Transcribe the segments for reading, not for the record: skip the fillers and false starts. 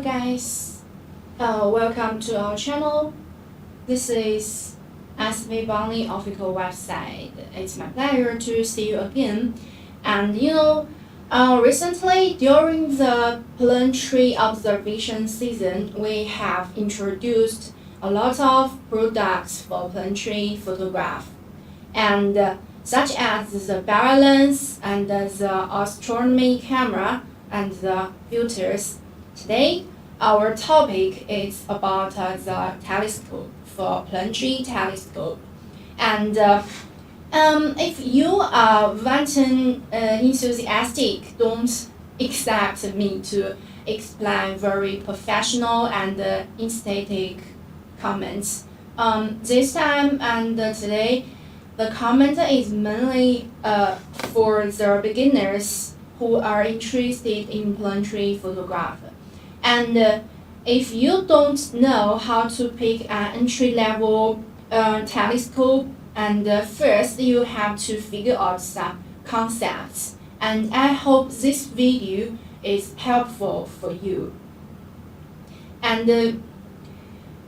guys, welcome to our channel. This is SV Bonnie official website. It's my pleasure to see you again. And recently during the planetary observation season, we have introduced a lot of products for planetary photograph, and such as the barrel lens and the astronomy camera and the filters. Today, our topic is about the telescope for planetary telescope. And if you are Vanton enthusiastic, don't expect me to explain very professional and aesthetic comments. This time and today, the comment is mainly for the beginners who are interested in planetary photography. And if you don't know how to pick an entry-level telescope, and first you have to figure out some concepts. And I hope this video is helpful for you. And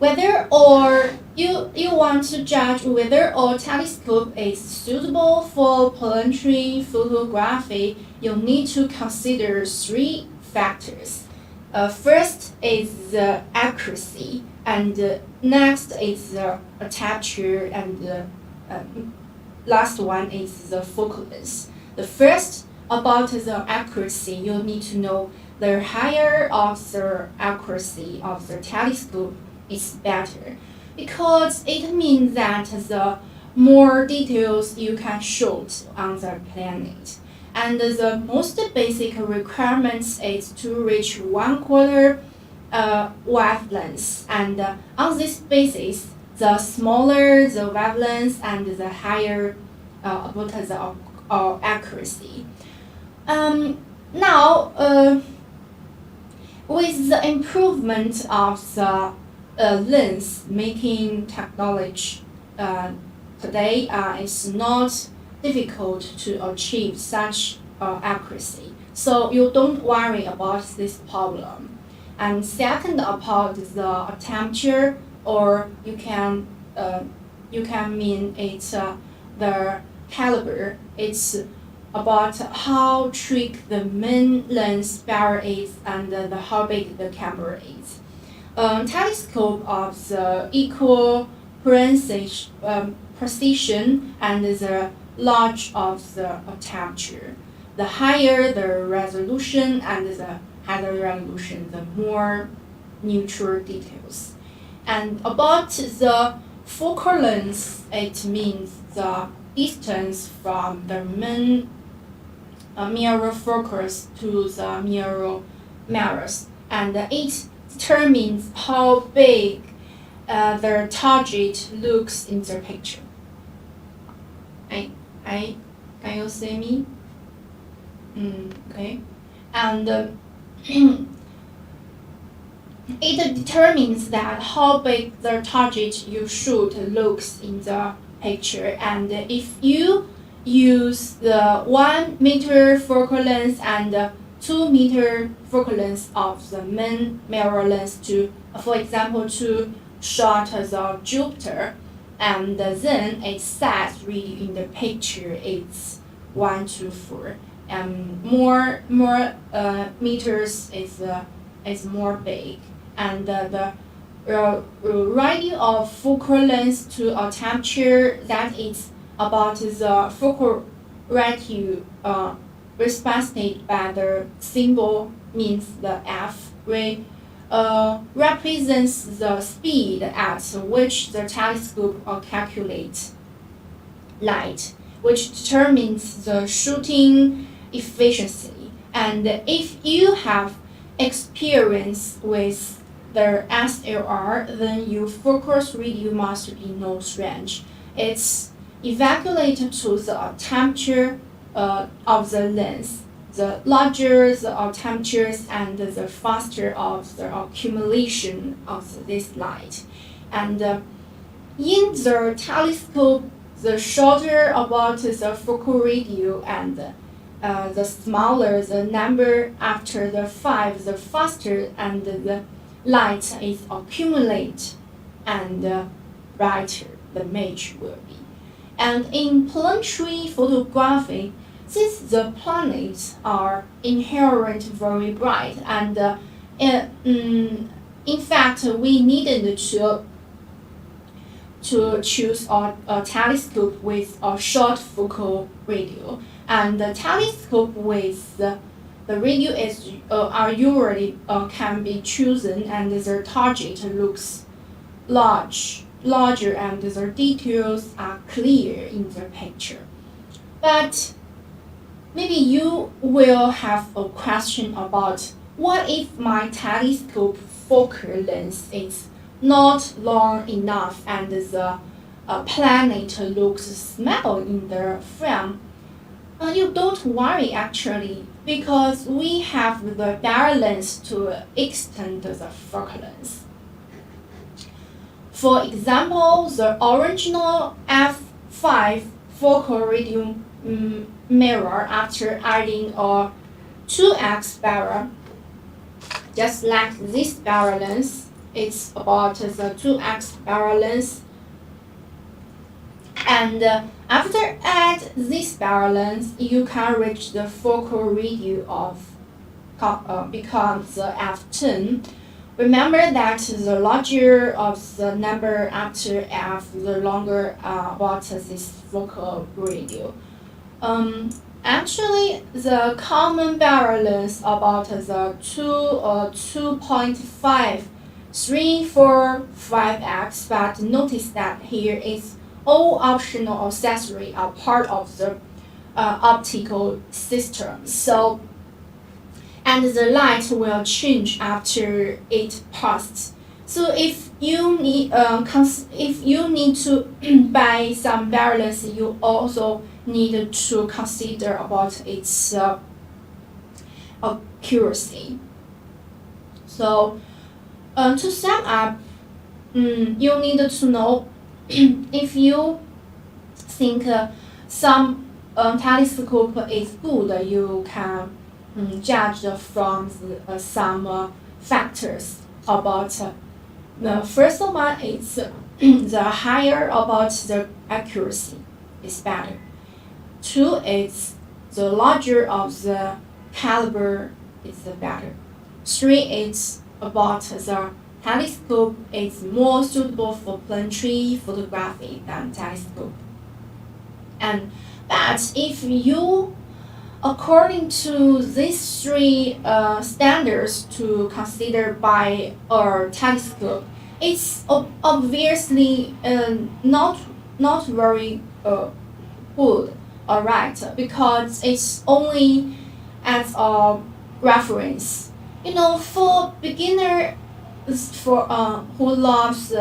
whether or you want to judge whether a telescope is suitable for planetary photography, you need to consider three factors. First is the accuracy, and next is the aperture, and the last one is the focal length. The first, about the accuracy, you need to know the higher of the accuracy of the telescope is better, because it means that the more details you can shoot on the planet. And the most basic requirements is to reach 1/4 wavelength. And on this basis, the smaller the wavelength and the higher about the accuracy. Now, with the improvement of the lens making technology today, it's not difficult to achieve such accuracy. So you don't worry about this problem. And second, about the temperature, or you can mean it's the caliber. It's about how thick the main lens barrel is and how big the camera is. Telescope of the equal precision and the large of the temperature. The higher the resolution and the higher resolution, the more neutral details. And about the focal length, it means the distance from the main mirror focus to the mirrors, and it determines how big the target looks in the picture. Can you see me? Okay. And it determines that how big the target you shoot looks in the picture. And if you use the 1 meter focal length and 2 meter focal length of the main mirror lens to, for example, to shot the Jupiter, and then its size really in the picture is 1 to 4, and more meters is more big, and the radio of focal length to a temperature, that is about the focal radio represented by the symbol means the F ray. Represents the speed at which the telescope calculates light, which determines the shooting efficiency. And if you have experience with the SLR, then your focus radio must be no strange. It's evaluated to the temperature of the lens. The larger the temperatures and the faster of the accumulation of this light. And in the telescope, the shorter about the focal radio, and the smaller the number after the 5, the faster and the light is accumulate and brighter the image will be. And in planetary photography, since the planets are inherent very bright, and in fact, we needed to choose a telescope with a short focal radio, and the telescope with the radio is are usually can be chosen, and the target looks larger, and the details are clear in the picture. But maybe you will have a question about what if my telescope focal length is not long enough and the planet looks small in the frame? You don't worry actually, because we have the balance to extend the focal length. For example, the original f5 focal radio mirror, after adding a 2x barrel, just like this barrel length, it's about the 2x barrel length. And after add this barrel length, you can reach the focal radio of becomes f10. Remember that the larger of the number after f, the longer about this focal radio. Actually, the common barrel length about the 2.5, 3, 4, 5x, but notice that here is all optional accessory are part of the optical system. So, and the light will change after it passes. So if you need to buy some barrel length, you also need to consider about its accuracy. So to sum up, you need to know if you think some telescope is good, you can judge from some factors about the first one is the higher about the accuracy is better. 2 is the larger of the caliber is better. 3 is about the telescope is more suitable for planetary photography than telescope. And but if you, according to these 3 standards to consider by a telescope, it's obviously not very good, alright, because it's only as a reference. For beginner, for who loves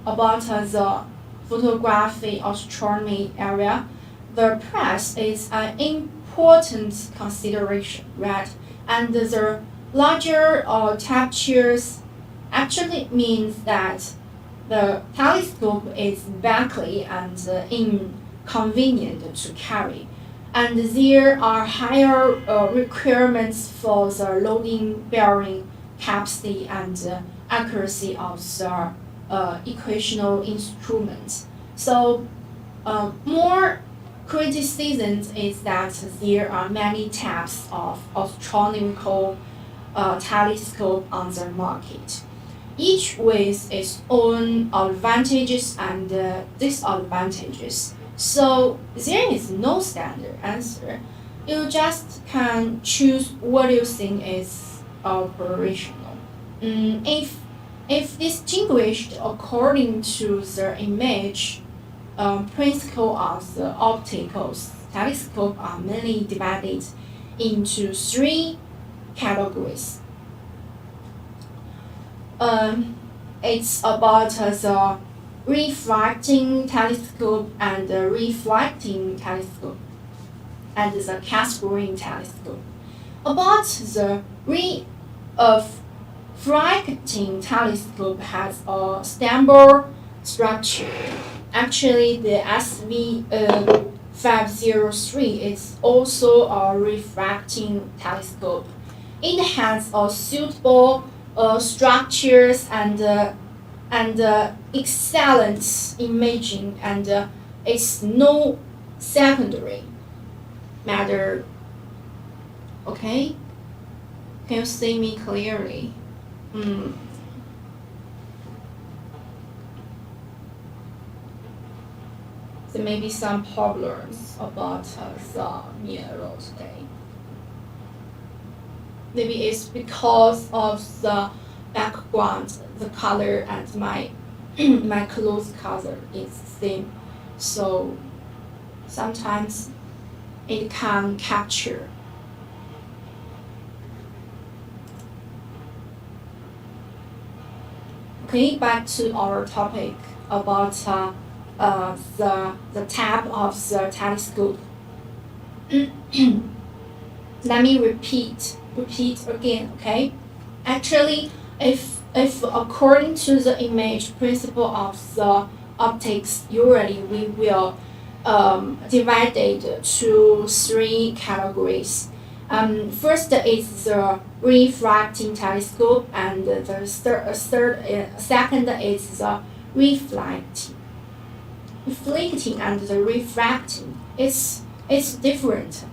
about the photography astronomy area, the price is an important consideration, right? And the larger apertures actually means that the telescope is bulky and inconvenient to carry, and there are higher requirements for the loading bearing capacity and accuracy of the equational instruments. So more criticism is that there are many types of astronomical telescope on the market, each with its own advantages and disadvantages. So there is no standard answer. You just can choose what you think is operational. If distinguished according to the image principle of the optical telescope are mainly divided into 3 categories. It's about the refracting telescope and the reflecting telescope and the cascading telescope. About the refracting telescope has a stable structure. Actually, the 503 is also a refracting telescope. It has a suitable structures and excellent imaging, and it's no secondary matter. Okay, can you see me clearly? There may be some problems about the mirror today. Maybe it's because of the background, the color, and my my clothes color is same. So sometimes it can capture. Okay, back to our topic about the type of the telescope. Let me repeat again. Okay, actually, if according to the image principle of the optics, usually we will divide it to three categories. First is the refracting telescope, and the second is the reflecting and the refracting. It's different.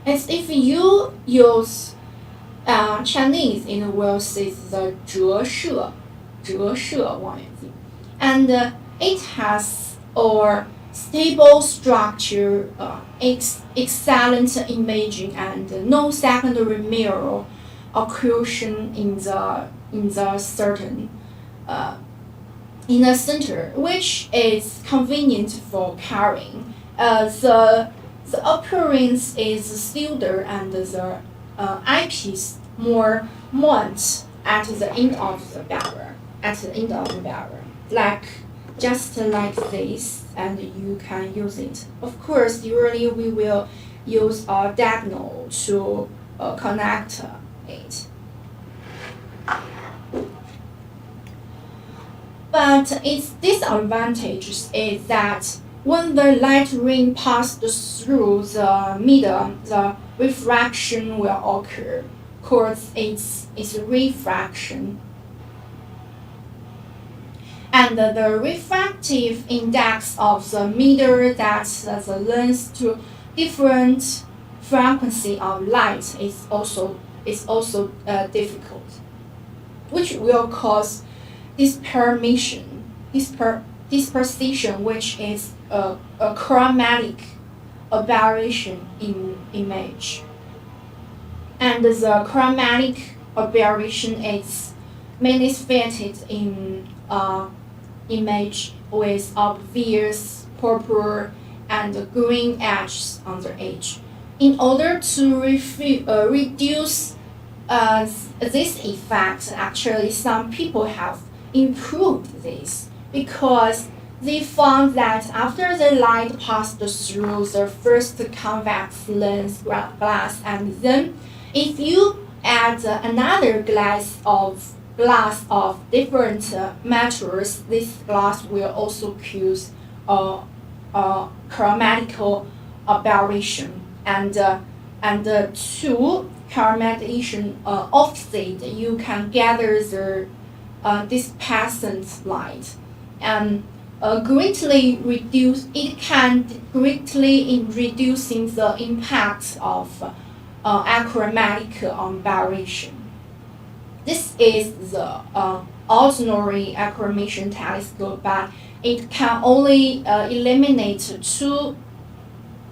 As if you use Chinese, it will say the 折射望远镜, and it has a stable structure, excellent imaging, and no secondary mirror occlusion in the certain in the center, which is convenient for carrying. The appearance is smoother, and the eyepiece more mount at the end of the barrel. Like just like this, and you can use it. Of course, usually we will use a diagonal to connect it. But its disadvantage is that when the light ray passes through the medium, the refraction will occur, cause it's refraction. And the refractive index of the meter that the lens to different frequency of light is also difficult, which will cause dispersion, which is a chromatic aberration in image. And the chromatic aberration is manifested in image with obvious purple and green edges on the edge. In order to reduce this effect, actually some people have improved this, because they found that after the light passed through the first convex lens glass, and then if you add another glass of different materials, this glass will also cause a chromatical aberration, and to chromatization offset, you can gather the dispersant light, and greatly reduce. It can greatly in reducing the impact of achromatic aberration. This is the ordinary achromatic telescope, but it can only eliminate two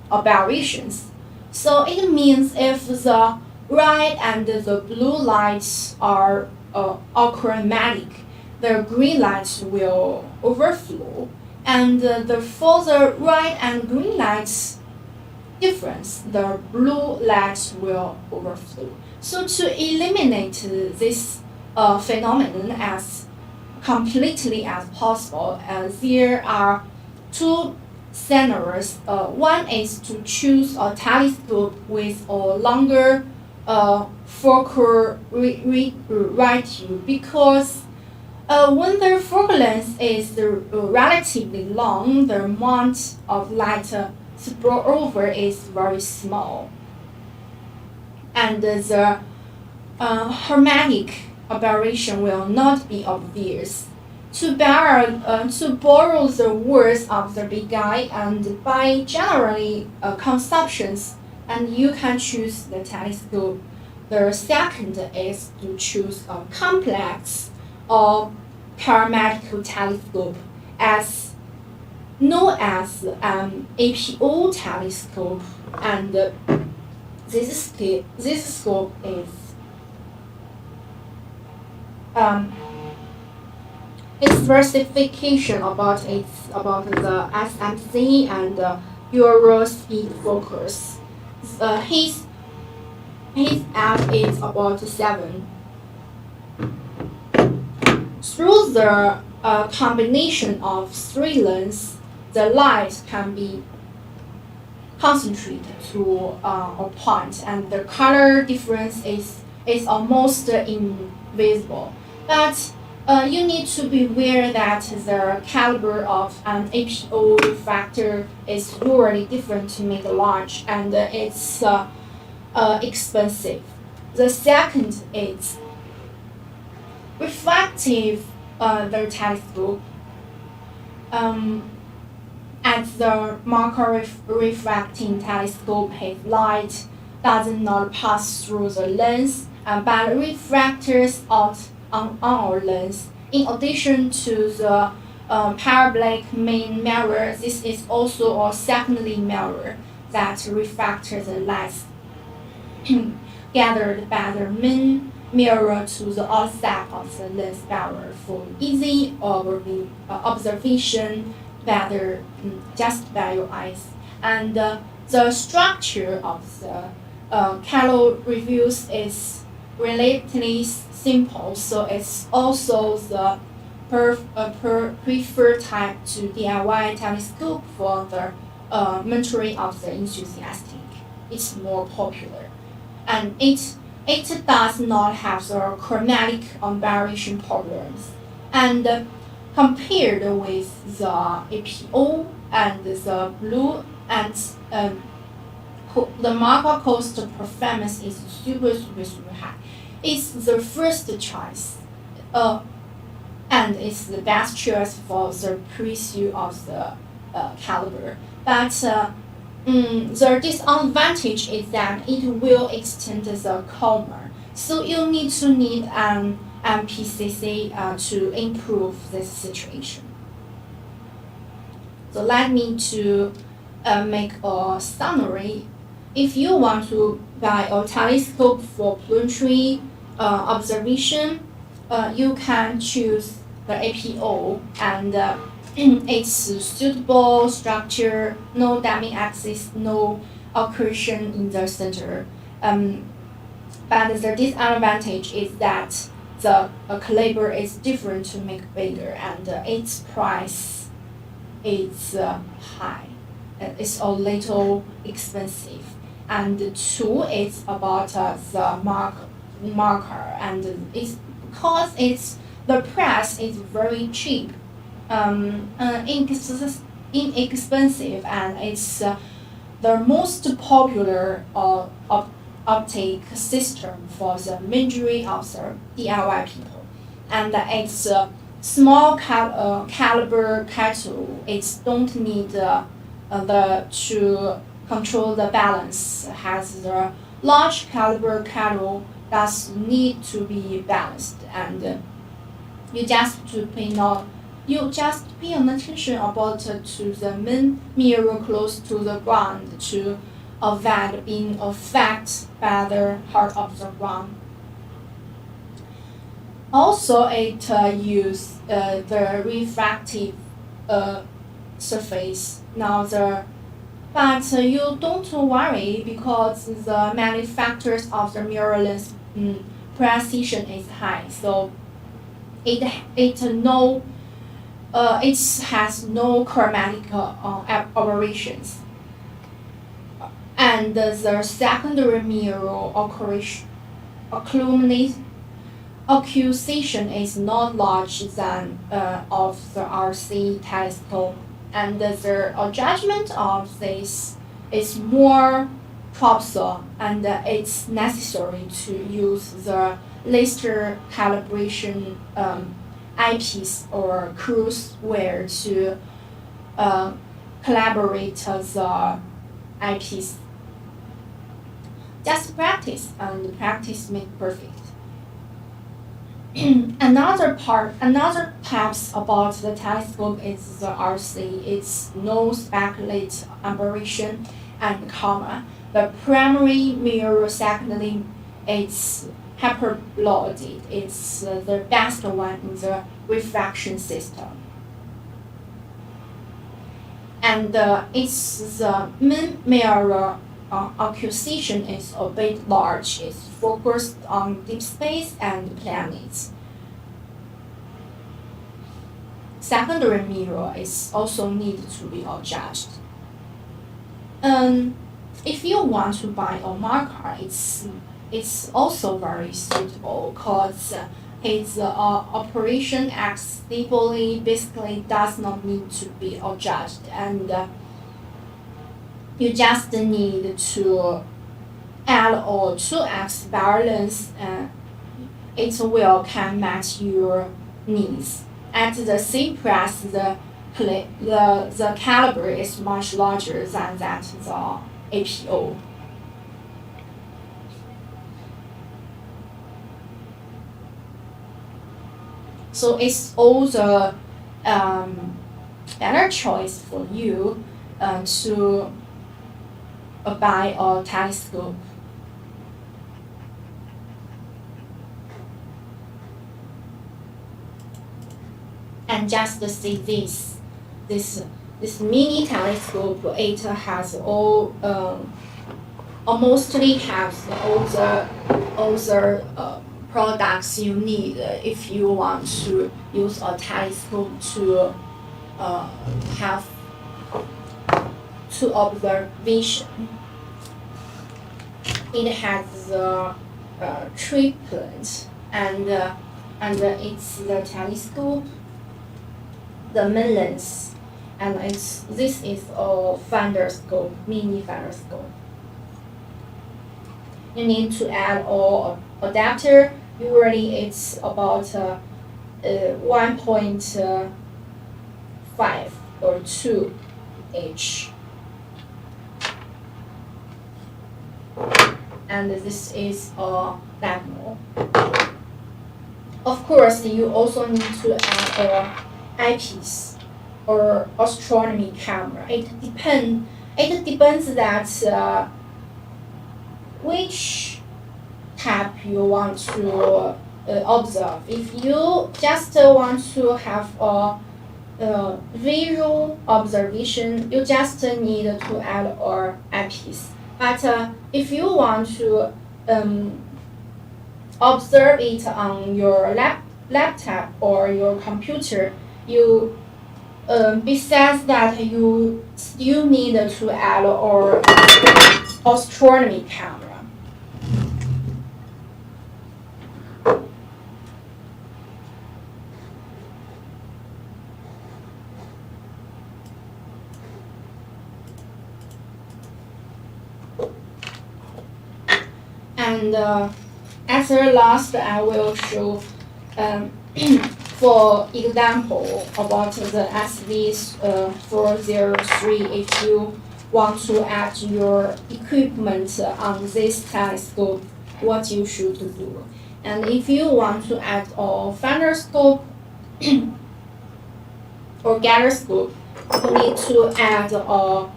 aberrations. So it means if the red and the blue lights are achromatic, the green lights will overflow, and for the red and green lights difference, the blue lights will overflow. So to eliminate this phenomenon as completely as possible, there are two scenarios. One is to choose a telescope with a longer focal radius, because When the focal length is relatively long, the amount of light spillover is very small, and the harmonic aberration will not be obvious. To borrow the words of the big guy, and by generally conceptions, and you can choose the telescope. The second is to choose a complex or paramedical telescope, as known as APO telescope, and this scope is its specification about the SMC and Euro speed focus. His f is about 7. Through the combination of 3 lengths, the light can be concentrated to a point, and the color difference is almost invisible. But you need to be aware that the caliber of an APO refractor is usually different to make large, and it's expensive. The second is refractive the telescope. At the marker refracting telescope, his light does not pass through the lens, but refractors out on our lens. In addition to the parabolic main mirror, this is also a secondary mirror that refracts the light gathered by the main mirror to the outside of the lens barrier for easy observation better just by your eyes. And the structure of the calo reviews is relatively simple, so it's also the preferred type to DIY telescope for the mentoring of the enthusiastic. It's more popular, and it does not have the chromatic aberration problems. And compared with the APO and the blue, and the marker cost performance is super high. It's the first choice, and it's the best choice for the pre-issue of the caliber. But the disadvantage is that it will extend the coma, so you need an MPCC to improve this situation. So let me to make a summary. If you want to buy a telescope for planetary observation, you can choose the APO, and its suitable structure, no damming axis, no occlusion in the center. But the disadvantage is that the caliber is different to make bigger, and its price is high. It's a little expensive. And 2, it's about the marker, and it's because the price is very cheap, inexpensive, and it's the most popular optic system for the majority of the DIY people. And it's a small caliber cattle. It don't need to control the balance. Has the large caliber cattle does need to be balanced, and you just pay attention about to the main mirror close to the ground to avoid being affected by the heart of the ground. Also, it use the refractive surface. But you don't worry, because the manufacturers of the mirror lens precision is high, so it has no chromatic aberrations. And the secondary mirror occultation is not large than of the RC telescope, and the judgment of this is more probable, and it's necessary to use the laser calibration eyepiece or cruise-wire to collaborate the eyepiece. Just practice, and practice make perfect. Another types about the telescope is the RC. It's no speculate aberration and comma. The primary mirror, secondly, it's hyperboloid. It's the best one in the refraction system. And it's the main mirror occultation is a bit large. It's focused on deep space and planets. Secondary mirror is also needed to be adjusted. If you want to buy a marker, it's also very suitable because its operation acts stably, basically does not need to be adjusted, and you just need to add or 2x balance, it will can match your needs. At the same price, the caliber is much larger than that the APO. So it's all the better choice for you to buy a telescope. And just see this mini telescope. It has all mostly has all the products you need if you want to use a telescope to have to observation. It has the triplet and it's the telescope, the main lens, and this is a finder scope, mini finder scope. You need to add all adapter. Usually it's about 1.5 or 2 each. And this is a diagonal. Of course, you also need to add a eyepiece or astronomy camera. It depends that which type you want to observe. If you just want to have a visual observation, you just need to add an eyepiece. But if you want to observe it on your laptop or your computer, you besides that you still need to add or astronomy camera. And as the last, I will show for example about the SV403. If you want to add your equipment on this telescope, what you should do. And if you want to add a finder scope or gyroscope, you need to add a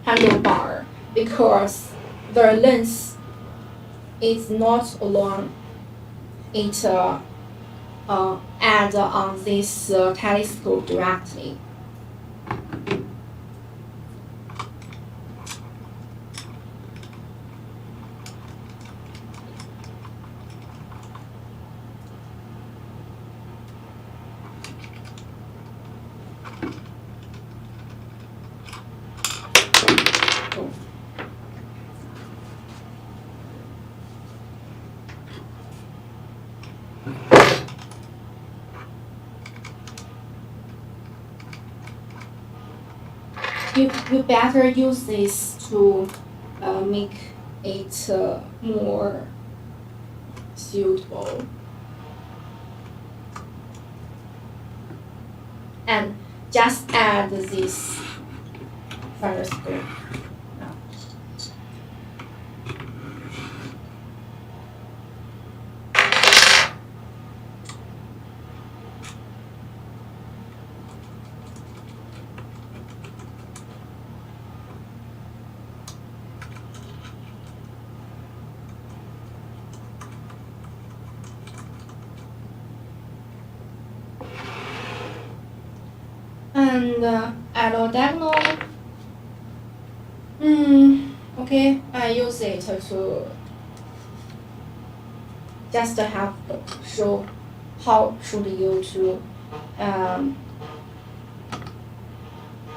handlebar because the lens is not alone. It add on this telescope directly. You better use this to make it more suitable. And just add this first group. Now. And arrow diagonal. Okay, I use it to just have show how should you to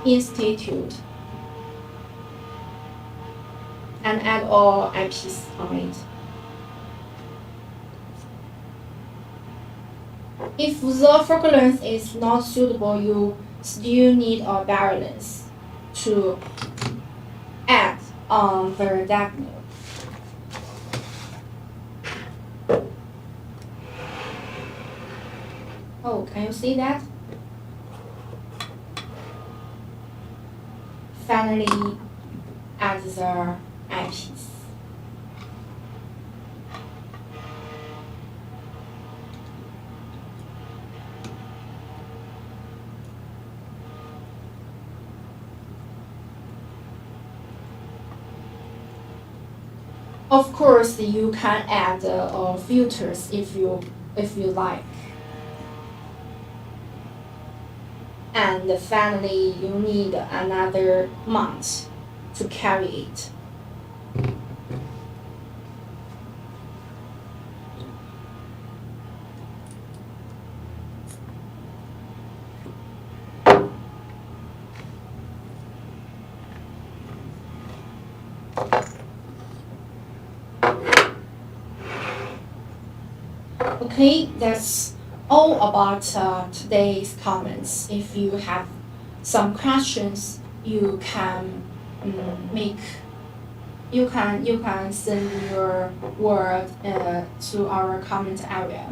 institute and add all IPs on it. If the focal length is not suitable, you still need a balance to add on the diagonal. Oh, can you see that? Finally, add the eyepiece. Of course, you can add filters if you like. And finally, you need another mount to carry it. Okay, that's all about today's comments. If you have some questions, you can make you can send your word to our comment area.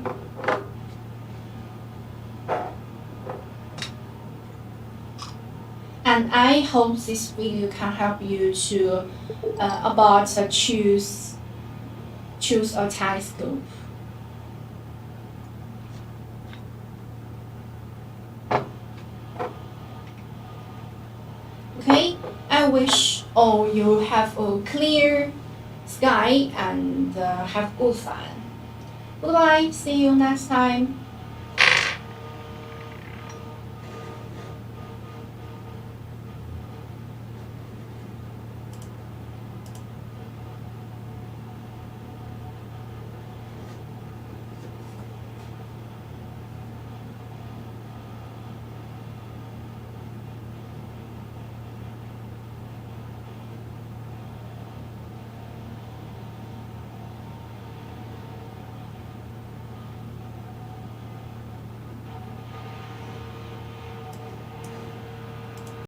And I hope this video can help you to about choose a telescope. Okay, I wish all you have a clear sky and have good fun. Goodbye, see you next time.